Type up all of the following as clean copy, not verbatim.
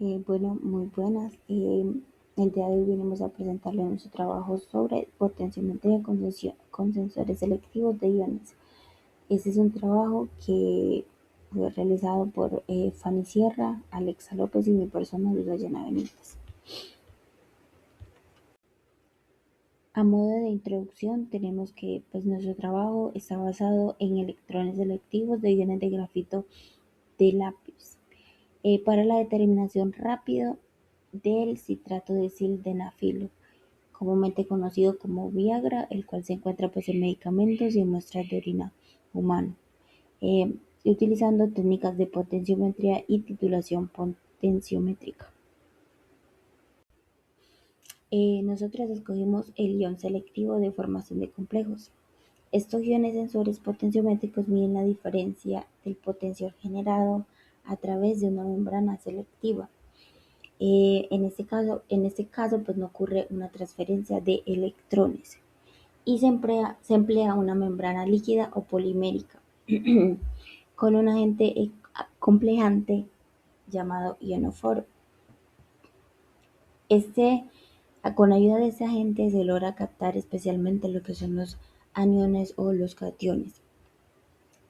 Bueno, muy buenas. El día de hoy venimos a presentarles nuestro trabajo sobre potenciometría con sensores selectivos de iones. Este es un trabajo que fue realizado por Fanny Sierra, Alexa López y mi persona, Dayana Benítez. A modo de introducción, tenemos que nuestro trabajo está basado en electrones selectivos de iones de grafito de lápiz para la determinación rápida del citrato de sildenafilo, comúnmente conocido como Viagra, el cual se encuentra en medicamentos y en muestras de orina humano, utilizando técnicas de potenciometría y titulación potenciométrica. Nosotros escogimos el ion selectivo de formación de complejos. Estos iones sensores potenciométricos miden la diferencia del potencial generado a través de una membrana selectiva. En este caso, no ocurre una transferencia de electrones y se emplea una membrana líquida o polimérica con un agente complejante llamado ionóforo. Este, con ayuda de este agente se logra captar especialmente lo que son los aniones o los cationes,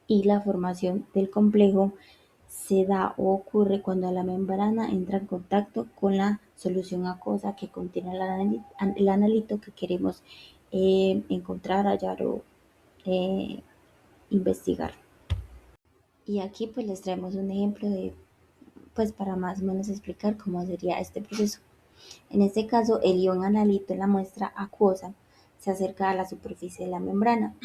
y la formación del complejo se da o ocurre cuando la membrana entra en contacto con la solución acuosa que contiene el analito que queremos encontrar, hallar o eh, investigar. Y aquí les traemos un ejemplo para más o menos explicar cómo sería este proceso. En este caso, el ion analito en la muestra acuosa se acerca a la superficie de la membrana,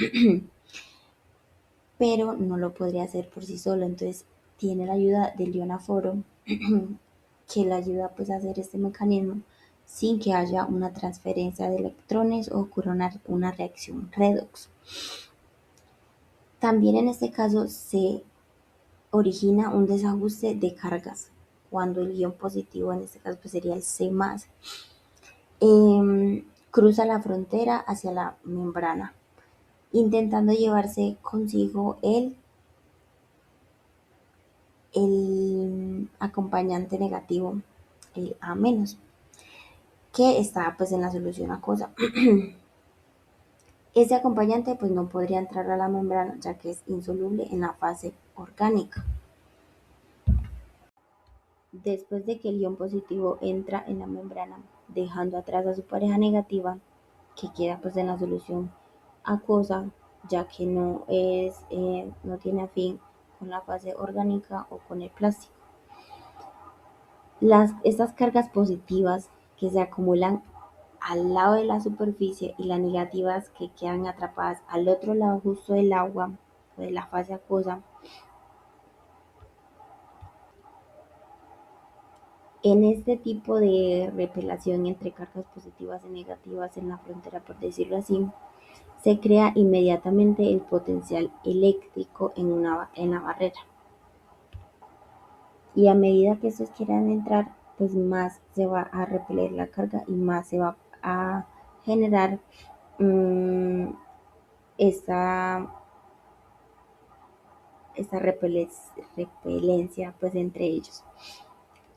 pero no lo podría hacer por sí solo, entonces tiene la ayuda del ionáforo que le ayuda a hacer este mecanismo sin que haya una transferencia de electrones o ocurra una reacción redox. También en este caso se origina un desajuste de cargas cuando el ion positivo, en este caso sería el C+, cruza la frontera hacia la membrana, intentando llevarse consigo el acompañante negativo, el A-, que está en la solución acuosa. Este acompañante no podría entrar a la membrana ya que es insoluble en la fase orgánica. Después de que el ion positivo entra en la membrana, dejando atrás a su pareja negativa, que queda en la solución acuosa, ya que no tiene afín con la fase orgánica o con el plástico. Estas cargas positivas que se acumulan al lado de la superficie y las negativas que quedan atrapadas al otro lado justo del agua o de la fase acuosa, en este tipo de repelación entre cargas positivas y negativas en la frontera, por decirlo así, se crea inmediatamente el potencial eléctrico en la barrera. Y a medida que estos quieran entrar, más se va a repeler la carga y más se va a generar esta, esta repelencia entre ellos.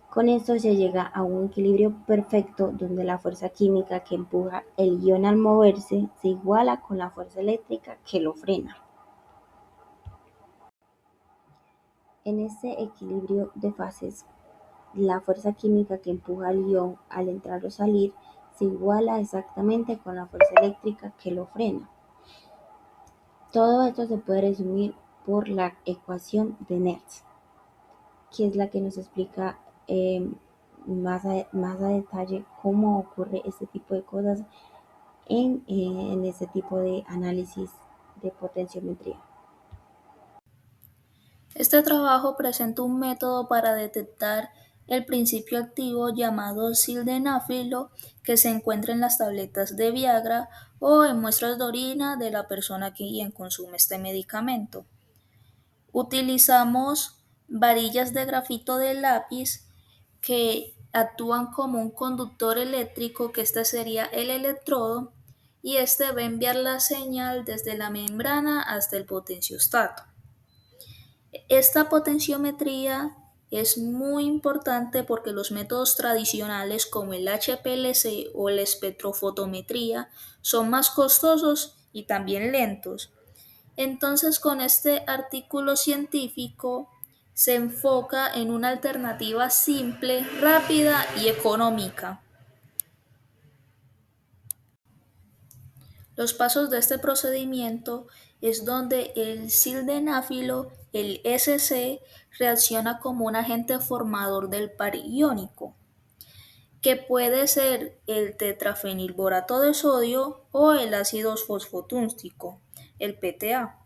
Con esto se llega a un equilibrio perfecto donde la fuerza química que empuja el ion al moverse se iguala con la fuerza eléctrica que lo frena. En este equilibrio de fases, la fuerza química que empuja al ion al entrar o salir se iguala exactamente con la fuerza eléctrica que lo frena. Todo esto se puede resumir por la ecuación de Nernst, que es la que nos explica más a detalle cómo ocurre este tipo de cosas en este tipo de análisis de potenciometría. Este trabajo presenta un método para detectar el principio activo llamado sildenafilo que se encuentra en las tabletas de Viagra o en muestras de orina de la persona quien consume este medicamento. Utilizamos varillas de grafito de lápiz que actúan como un conductor eléctrico, que este sería el electrodo, y este va a enviar la señal desde la membrana hasta el potenciostato. Esta potenciometría es muy importante porque los métodos tradicionales como el HPLC o la espectrofotometría son más costosos y también lentos. Entonces, con este artículo científico se enfoca en una alternativa simple, rápida y económica. Los pasos de este procedimiento es donde el sildenafilo, el SC, reacciona como un agente formador del par iónico, que puede ser el tetrafenilborato de sodio o el ácido fosfotúnstico, el PTA,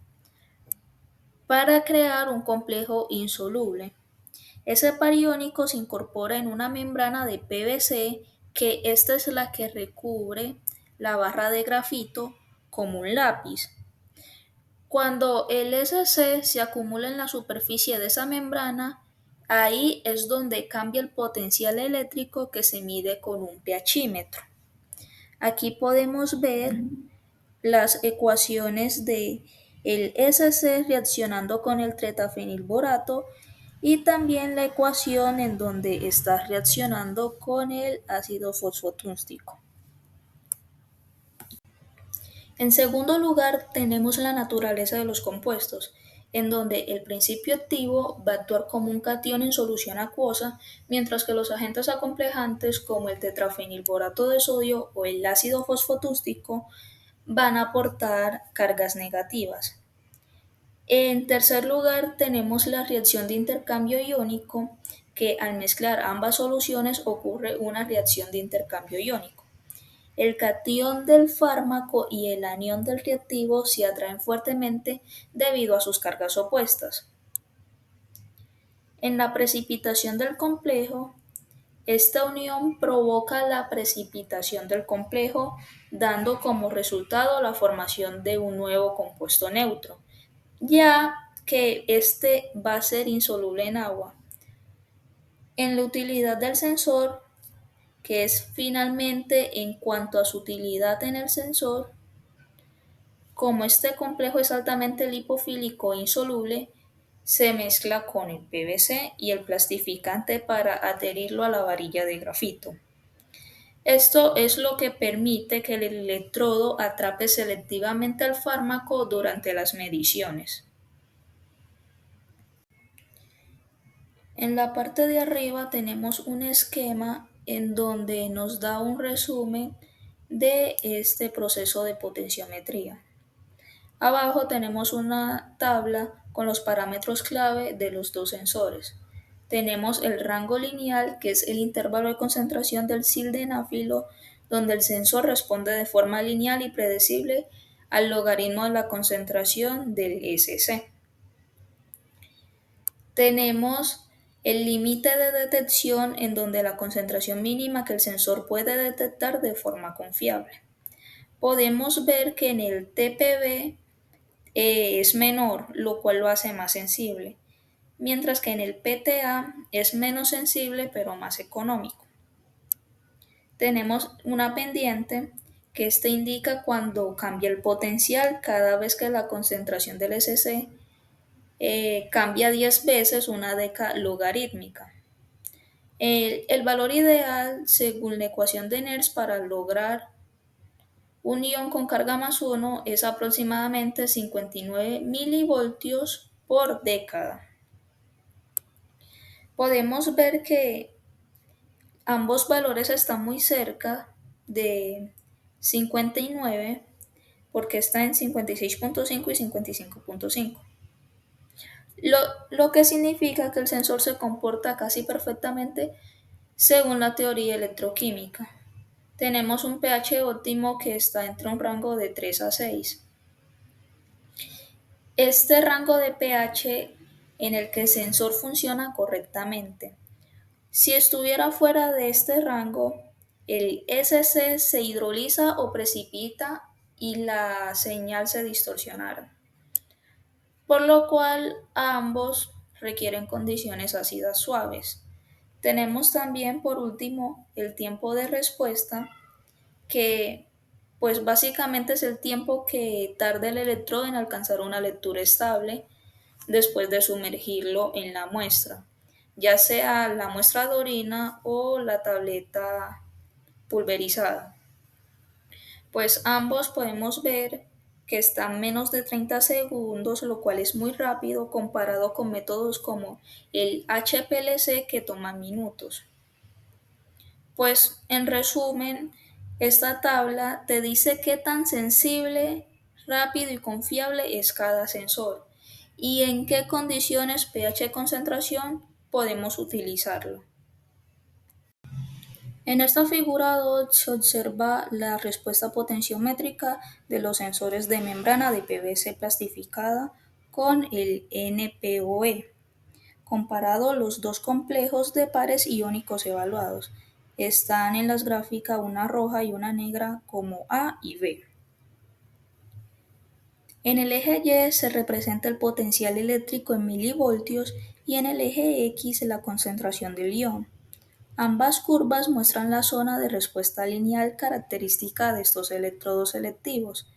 para crear un complejo insoluble. Ese par iónico se incorpora en una membrana de PVC, que esta es la que recubre la barra de grafito como un lápiz. Cuando el SC se acumula en la superficie de esa membrana, ahí es donde cambia el potencial eléctrico que se mide con un pHímetro. Aquí podemos ver las ecuaciones de el SC reaccionando con el tetrafenilborato y también la ecuación en donde está reaccionando con el ácido fosfotúnstico. En segundo lugar, tenemos la naturaleza de los compuestos, en donde el principio activo va a actuar como un catión en solución acuosa, mientras que los agentes acomplejantes como el tetrafenilborato de sodio o el ácido fosfotúnstico van a aportar cargas negativas. En tercer lugar, tenemos la reacción de intercambio iónico, que al mezclar ambas soluciones ocurre una reacción de intercambio iónico. El catión del fármaco y el anión del reactivo se atraen fuertemente debido a sus cargas opuestas. En la precipitación del complejo, esta unión provoca la precipitación del complejo, dando como resultado la formación de un nuevo compuesto neutro, ya que este va a ser insoluble en agua. En la utilidad del sensor, que es finalmente en cuanto a su utilidad en el sensor, como este complejo es altamente lipofílico e insoluble, se mezcla con el PVC y el plastificante para adherirlo a la varilla de grafito. Esto es lo que permite que el electrodo atrape selectivamente al fármaco durante las mediciones. En la parte de arriba tenemos un esquema en donde nos da un resumen de este proceso de potenciometría. Abajo tenemos una tabla con los parámetros clave de los dos sensores. Tenemos el rango lineal, que es el intervalo de concentración del sildenafilo, donde el sensor responde de forma lineal y predecible al logaritmo de la concentración del SC. Tenemos el límite de detección, en donde la concentración mínima que el sensor puede detectar de forma confiable. Podemos ver que en el TPB es menor, lo cual lo hace más sensible, mientras que en el PTA es menos sensible pero más económico. Tenemos una pendiente, que este indica cuando cambia el potencial cada vez que la concentración del SC cambia 10 veces una década logarítmica. El valor ideal, según la ecuación de Nernst, para lograr un ion con carga más 1 es aproximadamente 59 milivoltios por década. Podemos ver que ambos valores están muy cerca de 59, porque está en 56.5 y 55.5. Lo que significa que el sensor se comporta casi perfectamente según la teoría electroquímica. Tenemos un pH óptimo que está entre un rango de 3 a 6. Este rango de pH en el que el sensor funciona correctamente. Si estuviera fuera de este rango, el SC se hidroliza o precipita y la señal se distorsionará, por lo cual ambos requieren condiciones ácidas suaves. Tenemos también, por último, el tiempo de respuesta, que pues básicamente es el tiempo que tarda el electrodo en alcanzar una lectura estable después de sumergirlo en la muestra. ya sea la muestra de orina o la tableta pulverizada. Pues ambos podemos ver que están menos de 30 segundos, lo cual es muy rápido comparado con métodos como el HPLC que toma minutos. Pues en resumen, esta tabla te dice qué tan sensible, rápido y confiable es cada sensor y en qué condiciones pH concentración podemos utilizarlo. En esta figura 2 se observa la respuesta potenciométrica de los sensores de membrana de PVC plastificada con el NPOE, comparado los dos complejos de pares iónicos evaluados. Están en las gráficas una roja y una negra como A y B. En el eje Y se representa el potencial eléctrico en milivoltios y en el eje X la concentración del ion. Ambas curvas muestran la zona de respuesta lineal característica de estos electrodos selectivos,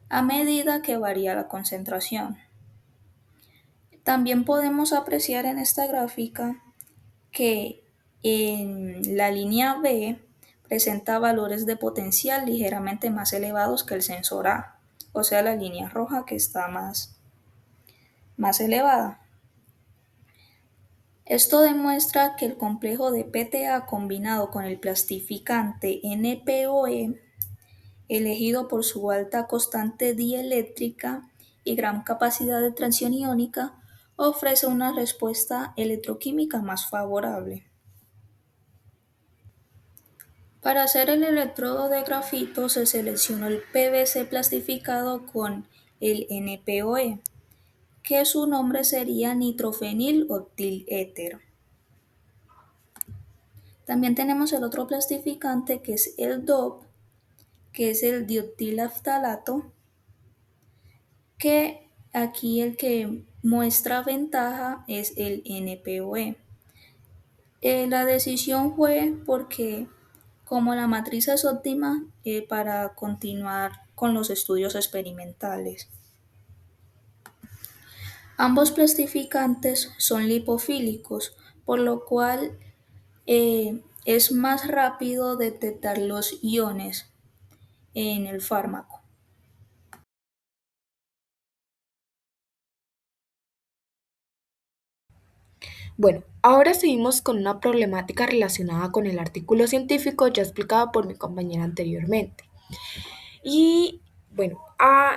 a medida que varía la concentración. También podemos apreciar en esta gráfica que en la línea B presenta valores de potencial ligeramente más elevados que el sensor A, o sea, la línea roja que está más elevada. Esto demuestra que el complejo de PTA combinado con el plastificante NPOE, elegido por su alta constante dieléctrica y gran capacidad de tracción iónica, ofrece una respuesta electroquímica más favorable. Para hacer el electrodo de grafito se seleccionó el PVC plastificado con el NPOE, que su nombre sería nitrofenilotiléter. También tenemos el otro plastificante que es el DOP, que es el diotilaftalato, que aquí el que muestra ventaja es el NPOE. La decisión fue porque como la matriz es óptima para continuar con los estudios experimentales. Ambos plastificantes son lipofílicos, por lo cual es más rápido detectar los iones en el fármaco. Bueno, ahora seguimos con una problemática relacionada con el artículo científico ya explicado por mi compañera anteriormente. Y bueno,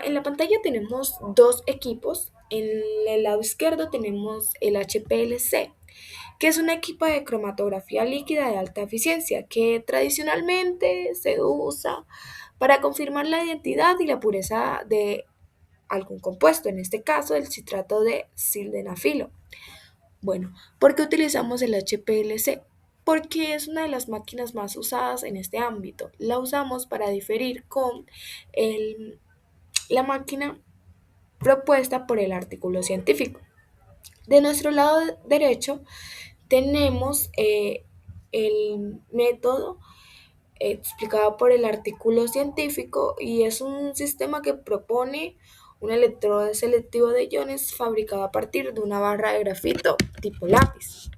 en la pantalla tenemos dos equipos. En el lado izquierdo tenemos el HPLC, que es un equipo de cromatografía líquida de alta eficiencia que tradicionalmente se usa para confirmar la identidad y la pureza de algún compuesto, en este caso el citrato de sildenafilo. Bueno, ¿por qué utilizamos el HPLC? Porque es una de las máquinas más usadas en este ámbito. La usamos para diferir con el- la máquina propuesta por el artículo científico. De nuestro lado derecho tenemos el método explicado por el artículo científico y es un sistema que propone un electrodo selectivo de iones fabricado a partir de una barra de grafito tipo lápiz,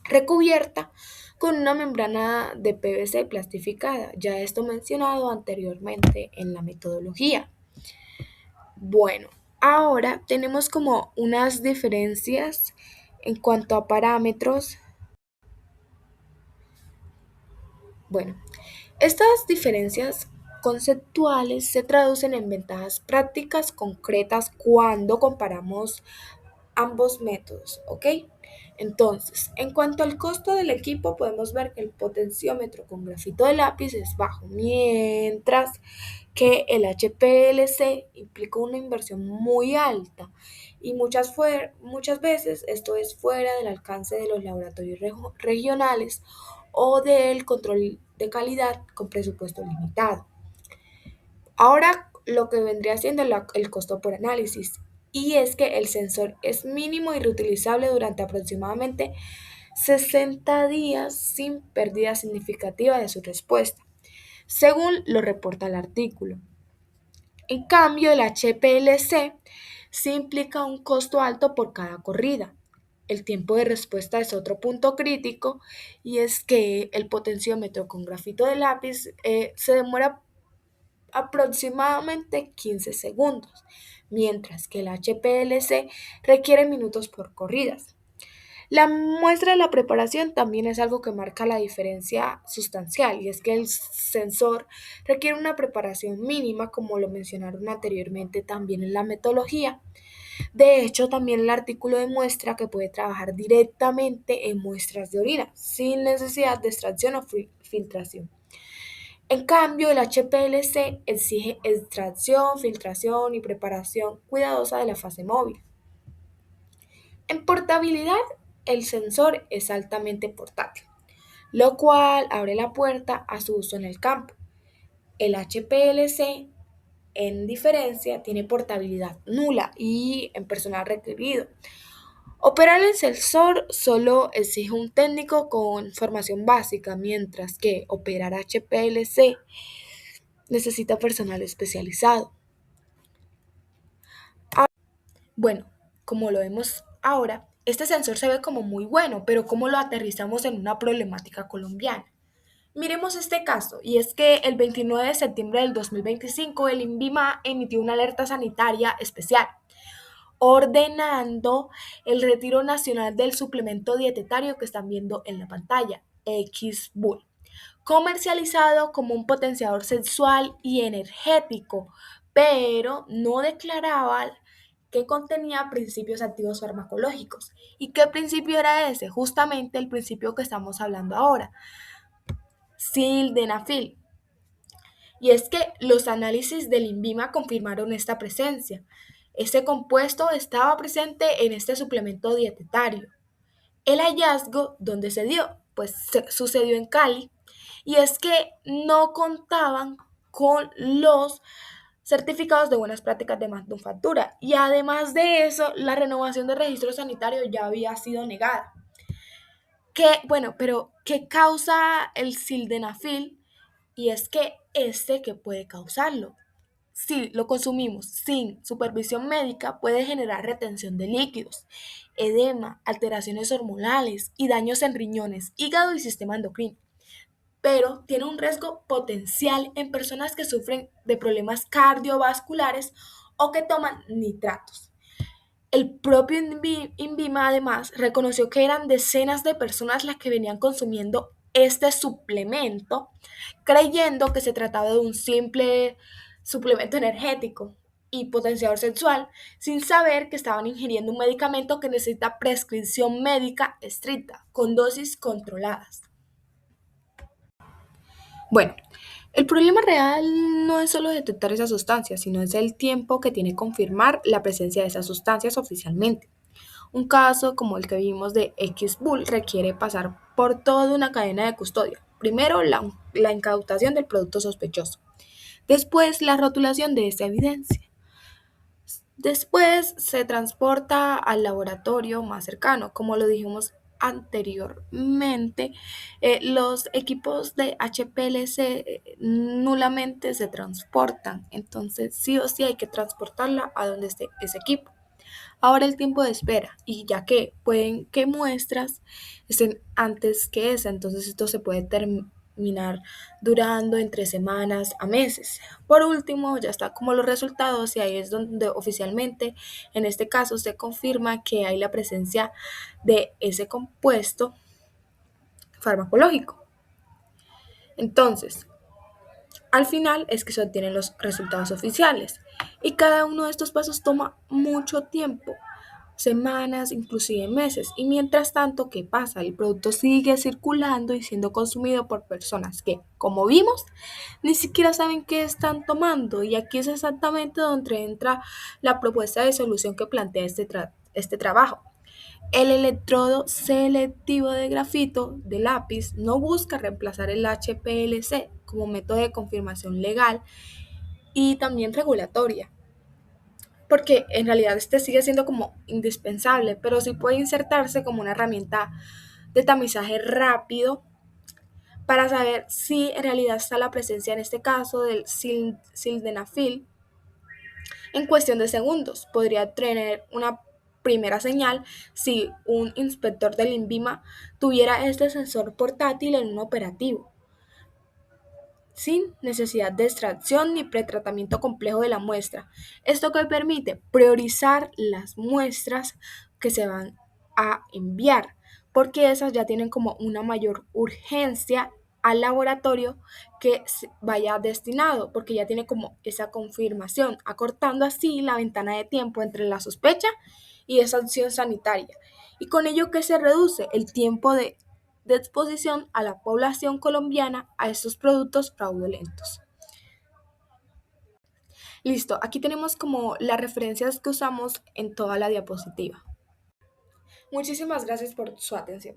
recubierta con una membrana de PVC plastificada, ya esto mencionado anteriormente en la metodología. Bueno, ahora tenemos como unas diferencias en cuanto a parámetros. Bueno, estas diferencias conceptuales se traducen en ventajas prácticas concretas cuando comparamos ambos métodos, ¿ok? Entonces, en cuanto al costo del equipo, podemos ver que el potenciómetro con grafito de lápiz es bajo, mientras que el HPLC implica una inversión muy alta y muchas veces esto es fuera del alcance de los laboratorios regionales o del control de calidad con presupuesto limitado. Ahora lo que vendría siendo el costo por análisis, y es que el sensor es mínimo y reutilizable durante aproximadamente 60 días sin pérdida significativa de su respuesta, según lo reporta el artículo. En cambio, el HPLC sí implica un costo alto por cada corrida, el tiempo de respuesta es otro punto crítico y es que el potenciómetro con grafito de lápiz se demora aproximadamente 15 segundos, mientras que el HPLC requiere minutos por corridas. La muestra de la preparación también es algo que marca la diferencia sustancial y es que el sensor requiere una preparación mínima, como lo mencionaron anteriormente también en la metodología. De hecho, también el artículo demuestra que puede trabajar directamente en muestras de orina, sin necesidad de extracción o filtración. En cambio, el HPLC exige extracción, filtración y preparación cuidadosa de la fase móvil. En portabilidad, el sensor es altamente portátil, lo cual abre la puerta a su uso en el campo. El HPLC, en diferencia, tiene portabilidad nula y en personal requerido. Operar el sensor solo exige un técnico con formación básica, mientras que operar HPLC necesita personal especializado. Bueno, como lo vemos ahora, este sensor se ve como muy bueno, pero ¿cómo lo aterrizamos en una problemática colombiana? Miremos este caso, y es que el 29 de septiembre del 2025 el INVIMA emitió una alerta sanitaria especial, ordenando el retiro nacional del suplemento dietetario que están viendo en la pantalla, X-Bull, comercializado como un potenciador sexual y energético, pero no declaraba que contenía principios activos farmacológicos. ¿Y qué principio era ese? Justamente el principio que estamos hablando ahora, sildenafil. Y es que los análisis del INVIMA confirmaron esta presencia. Este compuesto estaba presente en este suplemento dietetario. El hallazgo, ¿dónde se dio? Pues sucedió en Cali. Y es que no contaban con los certificados de buenas prácticas de manufactura. Y además de eso, la renovación del registro sanitario ya había sido negada. Bueno, pero ¿qué causa el sildenafil? Y es que que puede causarlo. Si lo consumimos sin supervisión médica, puede generar retención de líquidos, edema, alteraciones hormonales y daños en riñones, hígado y sistema endocrino. Pero tiene un riesgo potencial en personas que sufren de problemas cardiovasculares o que toman nitratos. El propio INVIMA además reconoció que eran decenas de personas las que venían consumiendo este suplemento, creyendo que se trataba de un simple suplemento energético y potenciador sexual, sin saber que estaban ingiriendo un medicamento que necesita prescripción médica estricta, con dosis controladas. Bueno, el problema real no es solo detectar esas sustancias, sino es el tiempo que tiene confirmar la presencia de esas sustancias oficialmente. Un caso como el que vimos de X-Bull requiere pasar por toda una cadena de custodia. Primero, la incautación del producto sospechoso. Después, la rotulación de esa evidencia. Después, se transporta al laboratorio más cercano. Como lo dijimos anteriormente, los equipos de HPLC nulamente se transportan. Entonces, sí o sí hay que transportarla a donde esté ese equipo. Ahora el tiempo de espera, y ya que pueden que muestras estén antes que esa, entonces esto se puede terminar durando entre semanas a meses. Por último, ya está como los resultados y ahí es donde oficialmente, en este caso, se confirma que hay la presencia de ese compuesto farmacológico. Entonces, al final es que se obtienen los resultados oficiales y cada uno de estos pasos toma mucho tiempo, semanas, inclusive meses. Y mientras tanto, ¿qué pasa? El producto sigue circulando y siendo consumido por personas que, como vimos, ni siquiera saben qué están tomando. Y aquí es exactamente donde entra la propuesta de solución que plantea este trabajo. El electrodo selectivo de grafito de lápiz no busca reemplazar el HPLC como método de confirmación legal y también regulatoria, porque en realidad este sigue siendo como indispensable, pero sí puede insertarse como una herramienta de tamizaje rápido para saber si en realidad está la presencia, en este caso, del sildenafil en cuestión de segundos. Podría tener una primera señal si un inspector del INVIMA tuviera este sensor portátil en un operativo, sin necesidad de extracción ni pretratamiento complejo de la muestra. Esto que permite priorizar las muestras que se van a enviar, porque esas ya tienen como una mayor urgencia al laboratorio que vaya destinado, porque ya tiene como esa confirmación, acortando así la ventana de tiempo entre la sospecha y esa acción sanitaria. Y con ello que se reduce el tiempo de exposición a la población colombiana a estos productos fraudulentos. Listo, aquí tenemos como las referencias que usamos en toda la diapositiva. Muchísimas gracias por su atención.